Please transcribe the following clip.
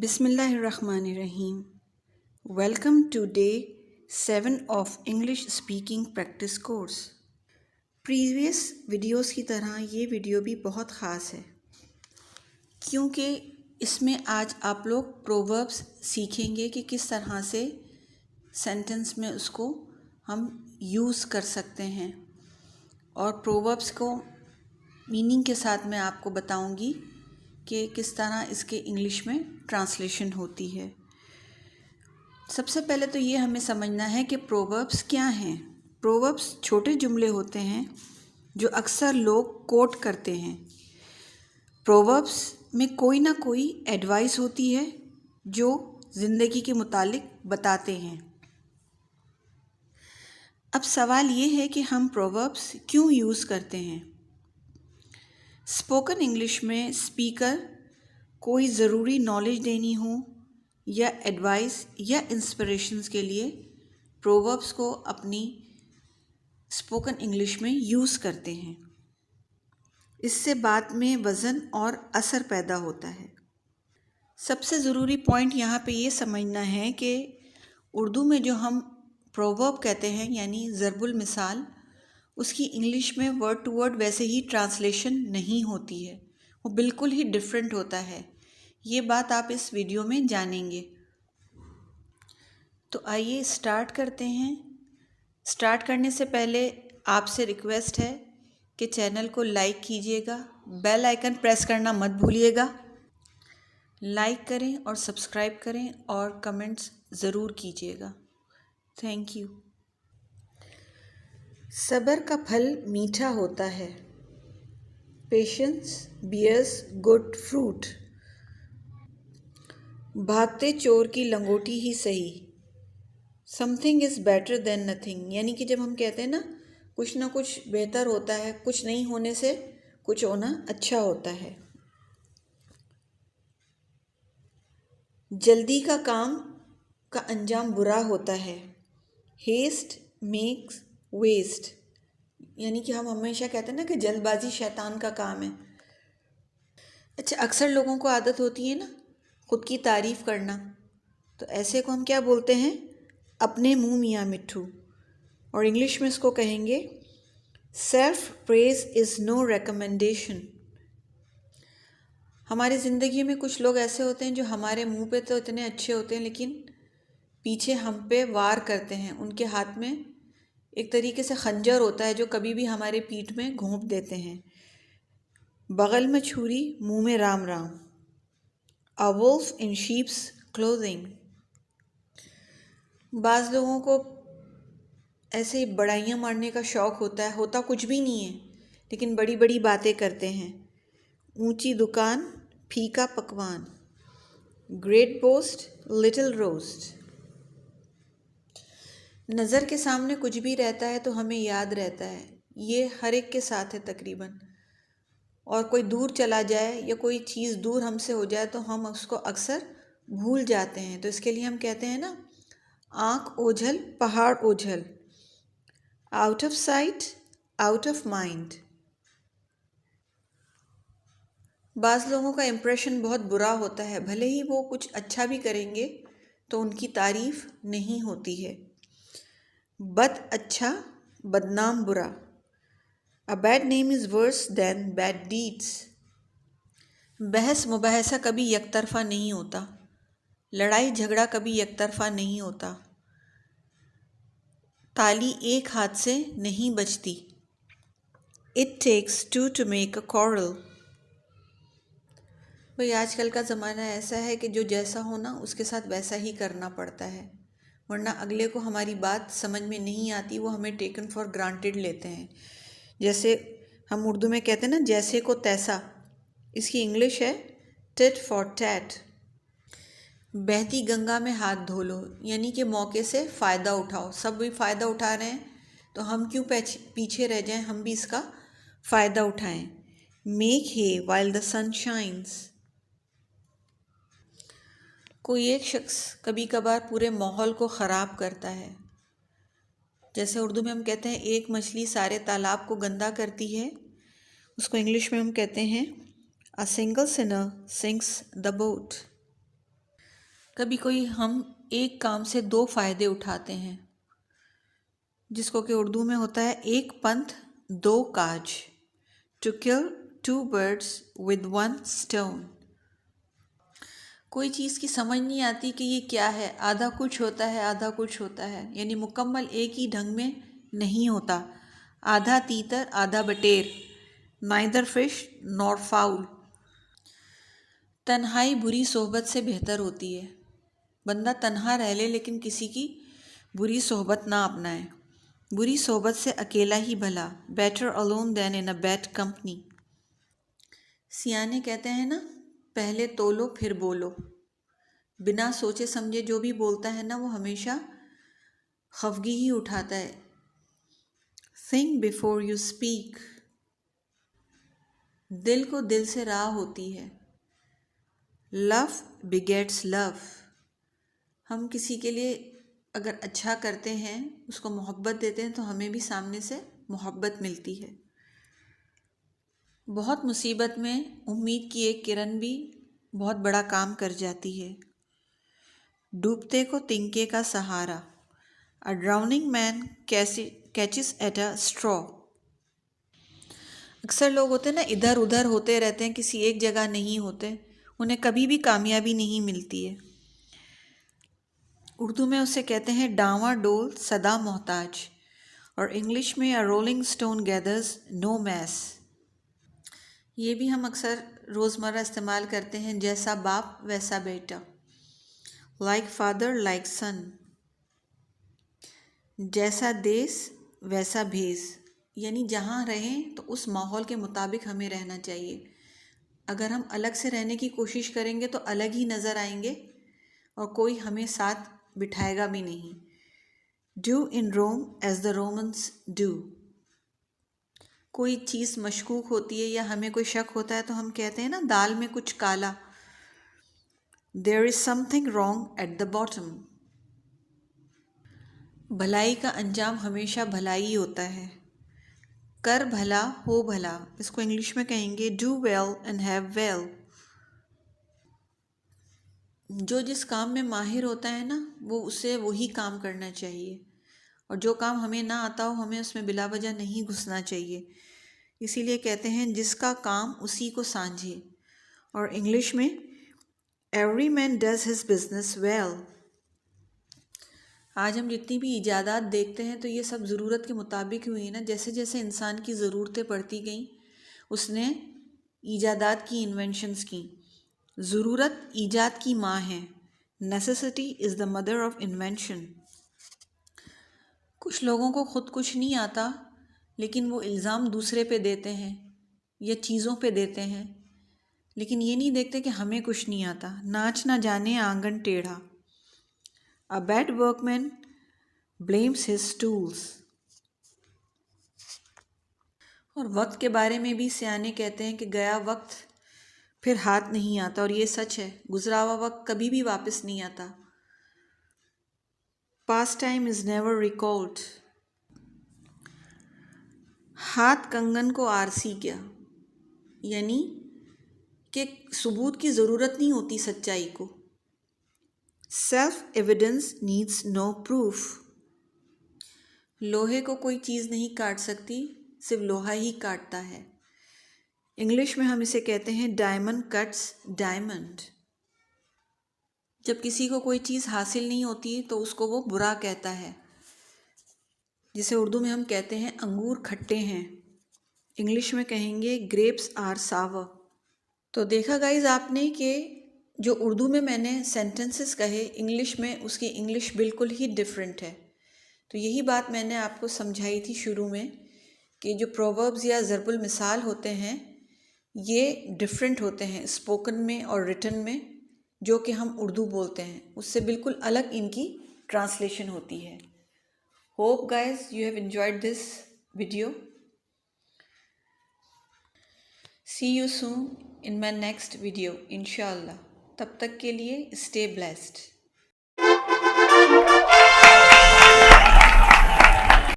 Bismillahirrahmanirrahim. Welcome to day 7 of English Speaking Practice course. Previous videos کی طرح یہ video بھی بہت خاص ہے کیونکہ اس میں آج آپ لوگ پرووربس سیکھیں گے کہ کس طرح سے سینٹنس میں اس کو ہم یوز کر سکتے ہیں، اور پرووربس کو میننگ کے ساتھ میں آپ کو بتاؤں گی کہ کس طرح اس کے انگلش میں ٹرانسلیشن ہوتی ہے۔ سب سے پہلے تو یہ ہمیں سمجھنا ہے کہ پرووربس کیا ہیں۔ پرووربس چھوٹے جملے ہوتے ہیں جو اکثر لوگ کوٹ کرتے ہیں۔ پرووربس میں کوئی نہ کوئی ایڈوائس ہوتی ہے جو زندگی کے متعلق بتاتے ہیں۔ اب سوال یہ ہے کہ ہم پرووربس کیوں یوز کرتے ہیں؟ اسپوکن انگلش میں اسپیکر کوئی ضروری نالج دینی ہو یا ایڈوائس یا انسپریشنز کے لیے پرووربس کو اپنی اسپوکن انگلش میں یوز کرتے ہیں۔ اس سے بات میں وزن اور اثر پیدا ہوتا ہے۔ سب سے ضروری پوائنٹ یہاں پہ یہ سمجھنا ہے کہ اردو میں جو ہم پروورب کہتے ہیں یعنی ضرب المثال، اس کی انگلش میں ورڈ ٹو ورڈ ویسے ہی ٹرانسلیشن نہیں ہوتی ہے، وہ بالکل ہی ڈیفرنٹ ہوتا ہے۔ یہ بات آپ اس ویڈیو میں جانیں گے۔ تو آئیے اسٹارٹ کرتے ہیں۔ اسٹارٹ کرنے سے پہلے آپ سے ریکویسٹ ہے کہ چینل کو لائک کیجیے گا، بیل آئیکن پریس کرنا مت بھولیے گا۔ لائک کریں اور سبسکرائب کریں اور کمنٹس ضرور کیجیے گا۔ Thank you. صبر کا پھل میٹھا ہوتا ہے۔ Patience bears good fruit. بھاگتے چور کی لنگوٹی ہی صحیح۔ Some thing is better than nothing, یعنی کہ جب ہم کہتے ہیں نا کچھ نہ کچھ بہتر ہوتا ہے، کچھ نہیں ہونے سے کچھ ہونا اچھا ہوتا ہے۔ جلدی کا کام کا انجام برا ہوتا ہے۔ ہیسٹ میکس ویسٹ، یعنی کہ ہم ہمیشہ کہتے ہیں نا کہ جلد بازی شیطان کا کام ہے۔ اچھا، اکثر لوگوں کو عادت ہوتی ہے نا خود کی تعریف کرنا، تو ایسے کو ہم کیا بولتے ہیں؟ اپنے منہ میاں مٹھو، اور انگلش میں اس کو کہیں گے سیلف پریز از نو ریکمنڈیشن۔ ہماری زندگی میں کچھ لوگ ایسے ہوتے ہیں جو ہمارے منہ پہ تو اتنے اچھے ہوتے ہیں لیکن پیچھے ہم پہ وار کرتے ہیں۔ ان کے ہاتھ میں ایک طریقے سے خنجر ہوتا ہے جو کبھی بھی ہمارے پیٹھ میں گھونپ دیتے ہیں۔ بغل میں چھری، منہ میں Ram Ram. A wolf in sheep's clothing۔ بعض لوگوں کو ایسے بڑائیاں مارنے کا شوق ہوتا ہے، ہوتا کچھ بھی نہیں ہے لیکن بڑی بڑی باتیں کرتے ہیں۔ اونچی دکان پھیکا پکوان۔ Great boost little roast. نظر کے سامنے کچھ بھی رہتا ہے تو ہمیں یاد رہتا ہے، یہ ہر ایک کے ساتھ ہے تقریباً۔ اور کوئی دور چلا جائے یا کوئی چیز دور ہم سے ہو جائے تو ہم اس کو اکثر بھول جاتے ہیں، تو اس کے لیے ہم کہتے ہیں نا آنکھ اوجھل پہاڑ اوجھل۔ Out of sight out of mind. بعض لوگوں کا امپریشن بہت برا ہوتا ہے، بھلے ہی وہ کچھ اچھا بھی کریں گے تو ان کی تعریف نہیں ہوتی ہے۔ بد اچھا بدنام برا۔ A bad name is worse than bad deeds۔ بحث مباحثہ کبھی یک طرفہ نہیں ہوتا، لڑائی جھگڑا کبھی یک طرفہ نہیں ہوتا، تالی ایک ہاتھ سے نہیں بجتی۔ It takes two to make a quarrel۔ بھئی آج کل کا زمانہ ایسا ہے کہ جو جیسا ہونا اس کے ساتھ ویسا ہی کرنا پڑتا ہے، ورنہ اگلے کو ہماری بات سمجھ میں نہیں آتی، وہ ہمیں ٹیکن فار گرانٹیڈ لیتے ہیں۔ جیسے ہم اردو میں کہتے ہیں نا جیسے کو تیسا، اس کی انگلش ہے ٹٹ فار ٹیٹ۔ بہتی گنگا میں ہاتھ دھو لو، یعنی کہ موقع سے فائدہ اٹھاؤ، سب بھی فائدہ اٹھا رہے ہیں تو ہم کیوں پیچھے رہ جائیں، ہم بھی اس کا فائدہ اٹھائیں۔ میک ہے وائل دا سن شائنس۔ کوئی ایک شخص کبھی کبھار پورے ماحول کو خراب کرتا ہے، جیسے اردو میں ہم کہتے ہیں ایک مچھلی سارے تالاب کو گندا کرتی ہے، اس کو انگلش میں ہم کہتے ہیں A single sinner sinks the boat۔ کبھی کوئی ہم ایک کام سے دو فائدے اٹھاتے ہیں، جس کو کہ اردو میں ہوتا ہے ایک پنتھ دو کاج، to kill two birds with one stone. کوئی چیز کی سمجھ نہیں آتی کہ یہ کیا ہے، آدھا کچھ ہوتا ہے آدھا کچھ ہوتا ہے، یعنی مکمل ایک ہی ڈھنگ میں نہیں ہوتا، آدھا تیتر آدھا بٹیر، neither fish nor fowl۔ تنہائی بری صحبت سے بہتر ہوتی ہے، بندہ تنہا رہ لے لیکن کسی کی بری صحبت نہ اپنائے، بری صحبت سے اکیلا ہی بھلا، better alone than in a bad company۔ سیانے کہتے ہیں نا، پہلے تولو پھر بولو، بنا سوچے سمجھے جو بھی بولتا ہے نا وہ ہمیشہ خفگی ہی اٹھاتا ہے۔ think before you speak۔ دل کو دل سے راہ ہوتی ہے، love begets love۔ ہم کسی کے لیے اگر اچھا کرتے ہیں، اس کو محبت دیتے ہیں تو ہمیں بھی سامنے سے محبت ملتی ہے۔ بہت مصیبت میں امید کی ایک کرن بھی بہت بڑا کام کر جاتی ہے۔ ڈوبتے کو تنکے کا سہارا، a drowning man catches at a straw۔ اکثر لوگ ہوتے ہیں نا، ادھر ادھر ہوتے رہتے ہیں، کسی ایک جگہ نہیں ہوتے، انہیں کبھی بھی کامیابی نہیں ملتی ہے۔ اردو میں اسے کہتے ہیں ڈاواں ڈول سدا محتاج، اور انگلش میں a rolling stone gathers no mass۔ یہ بھی ہم اکثر روزمرہ استعمال کرتے ہیں، جیسا باپ ویسا بیٹا، like father like son۔ جیسا دیس ویسا بھیس، یعنی جہاں رہیں تو اس ماحول کے مطابق ہمیں رہنا چاہیے۔ اگر ہم الگ سے رہنے کی کوشش کریں گے تو الگ ہی نظر آئیں گے اور کوئی ہمیں ساتھ بٹھائے گا بھی نہیں۔ Do in Rome as the Romans do۔ کوئی چیز مشکوک ہوتی ہے یا ہمیں کوئی شک ہوتا ہے تو ہم کہتے ہیں نا، دال میں کچھ کالا، There is something wrong at the bottom۔ بھلائی کا انجام ہمیشہ بھلائی ہوتا ہے، کر بھلا ہو بھلا، اس کو انگلش میں کہیں گے do well and have well۔ جو جس کام میں ماہر ہوتا ہے نا، وہ اسے وہی کام کرنا چاہیے، اور جو کام ہمیں نہ آتا ہو ہمیں اس میں بلا وجہ نہیں گھسنا چاہیے۔ اسی لیے کہتے ہیں جس کا کام اسی کو سانجھے، اور انگلش میں every man does his business well۔ آج ہم جتنی بھی ایجادات دیکھتے ہیں تو یہ سب ضرورت کے مطابق ہوئی نا، جیسے جیسے انسان کی ضرورتیں پڑتی گئیں اس نے ایجادات کی، انوینشنز کی۔ ضرورت ایجاد کی ماں ہے، necessity is the mother of invention۔ کچھ لوگوں کو خود کچھ نہیں آتا لیکن وہ الزام دوسرے پہ دیتے ہیں یا چیزوں پہ دیتے ہیں، لیکن یہ نہیں دیکھتے کہ ہمیں کچھ نہیں آتا۔ ناچ نہ جانے آنگن ٹیڑھا، A bad workman blames his tools۔ اور وقت کے بارے میں بھی سیانے کہتے ہیں کہ گیا وقت پھر ہاتھ نہیں آتا، اور یہ سچ ہے، گزرا ہوا وقت کبھی بھی واپس نہیں آتا۔ Past time is never recalled۔ ہاتھ کنگن کو آرسی کیا، یعنی کہ ثبوت کی ضرورت نہیں ہوتی سچائی کو۔ Self evidence needs no proof۔ لوہے کو کوئی چیز نہیں کاٹ سکتی، صرف لوہا ہی کاٹتا ہے۔ انگلش میں ہم اسے کہتے ہیں ڈائمنڈ کٹس ڈائمنڈ۔ جب کسی کو کوئی چیز حاصل نہیں ہوتی تو اس کو وہ برا کہتا ہے، جسے اردو میں ہم کہتے ہیں انگور کھٹے ہیں، انگلش میں کہیں گے گریپس آر ساور۔ تو دیکھا گائز آپ نے کہ جو اردو میں نے سینٹنسز کہے، انگلش میں اس کی انگلش بالکل ہی ڈیفرنٹ ہے۔ تو یہی بات میں نے آپ کو سمجھائی تھی شروع میں کہ جو پرووربز یا ضرب المثال ہوتے ہیں یہ ڈیفرنٹ ہوتے ہیں اسپوکن میں اور ریٹن میں، جو کہ ہم اردو بولتے ہیں اس سے بالکل الگ ان کی ٹرانسلیشن ہوتی ہے۔ Hope guys you have enjoyed this video. See you soon in my next video انشاء اللہ۔ تب تک کے لیے اسٹے بلیسڈ۔